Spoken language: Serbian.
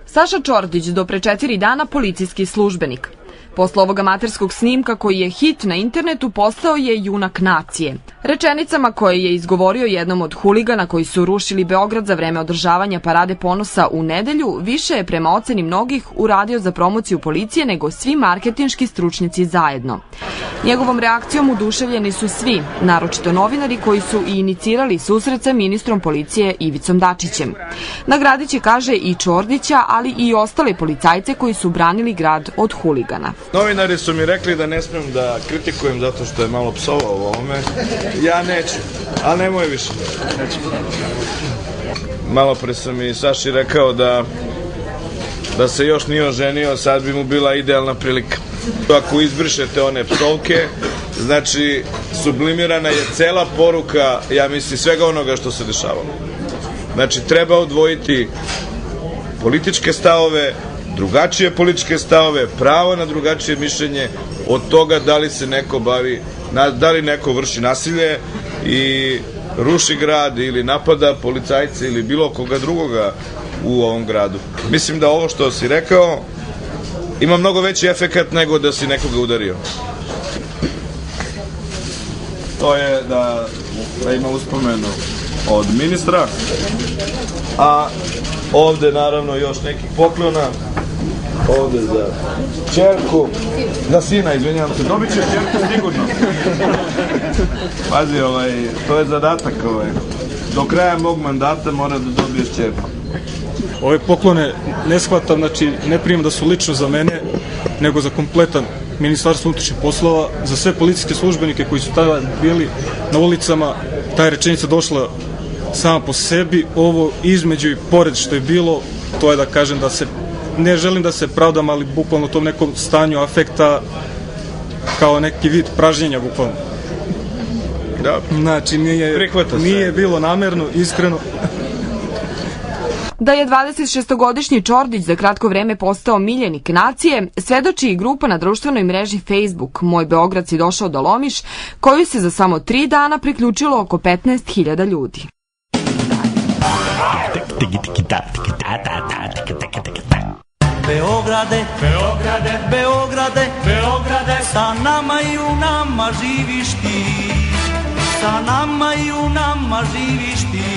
Saša Čordić, do pre 4 dana policijski službenik. Posle ovog amaterskog snimka koji je hit na internetu, postao je junak nacije. Rečenicama koje je izgovorio jednom od huligana koji su rušili Beograd za vreme održavanja Parade ponosa u nedelju, više je prema oceni mnogih uradio za promociju policije nego svi marketinški stručnjaci zajedno. Njegovom reakcijom oduševljeni su svi, naročito novinari koji su i inicirali susret sa ministrom policije Ivicom Dačićem. Nagradiće, kaže, i Čordića, ali i ostale policajce koji su branili grad od huligana. Novinari su mi rekli da ne smem da kritikujem zato što je malo psovao u ovome. Ja neću, ali nemoj više. Malo pre sam i Saši rekao da se još nije oženio, sad bi mu bila idealna prilika. Ako izbrišete one psovke, znači sublimirana je cela poruka, ja mislim, svega onoga što se dešavalo. Znači, treba odvojiti političke stavove, drugačije političke stavove, pravo na drugačije mišljenje od toga da li se neko bavi, da li neko vrši nasilje i ruši grad ili napada policajce ili bilo koga drugoga u ovom gradu. Mislim da ovo što si rekao ima mnogo veći efekat nego da si nekoga udario. To je da ima uspomenu od ministra, a ovde naravno još nekih poklona, ovde za ćerku, za sina, izvinjavam se, dobit će ćerku sigurno. Pazi, to je zadatak, do kraja mog mandata mora da dobiješ ćerku. Ove poklone ne shvatam, znači ne primam da su lično za mene, nego za kompletan Ministarstvo unutrašnjih poslova, za sve policijske službenike koji su tada bili na ulicama. Ta je rečenica došla sama po sebi, ovo između i pored što je bilo, to je da kažem da se, ne želim da se pravdam, ali bukvalno u tom nekom stanju afekta kao neki vid pražnjenja, bukvalno. Znači nije bilo namerno, iskreno. Da je 26-godišnji Čordić za kratko vreme postao miljenik nacije, svedoči i grupa na društvenoj mreži Facebook Moj Beograd si došao do Lomiš, koju se za samo 3 dana priključilo oko 15.000 ljudi. Beograde, Beograde, Beograde, Beograde, sa nama i u nama živiš ti, sa nama i u nama živiš ti.